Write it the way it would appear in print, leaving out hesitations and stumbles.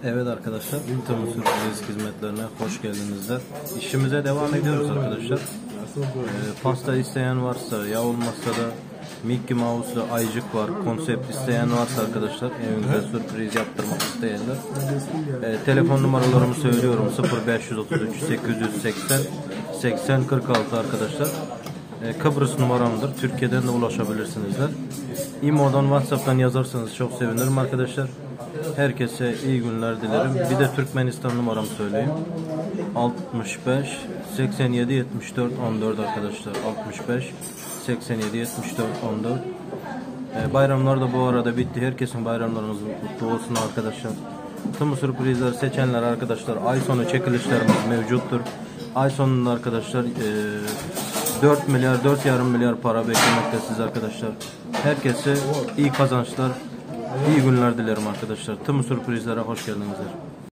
Evet arkadaşlar, tüm sürpriz hizmetlerine hoş geldinizler. İşimize devam ediyoruz arkadaşlar. Pasta isteyen varsa, ya olmazsa da Mickey Mouse'lu ayıcık var. Konsept isteyen varsa arkadaşlar, evinize sürpriz yaptırmak isteyenler. Telefon numaralarımı söylüyorum: 0533 880 80 46 arkadaşlar. Kıbrıs numaramdır. Türkiye'den de ulaşabilirsinizler. İmo'dan, WhatsApp'tan yazarsanız çok sevinirim arkadaşlar. Herkese iyi günler dilerim. Bir de Türkmenistan numaramı söyleyeyim: 65 87 74 14 arkadaşlar. 65 87 74 14. Bayramlar da bu arada bitti. Herkesin bayramlarınız kutlu olsun arkadaşlar. Tüm sürprizler seçenler arkadaşlar, ay sonu çekilişlerimiz mevcuttur. Ay sonunda arkadaşlar 4 milyar 4,5 milyar para beklemekte siz arkadaşlar. Herkese iyi kazançlar, iyi günler dilerim arkadaşlar. Tüm sürprizlere hoş geldinizler.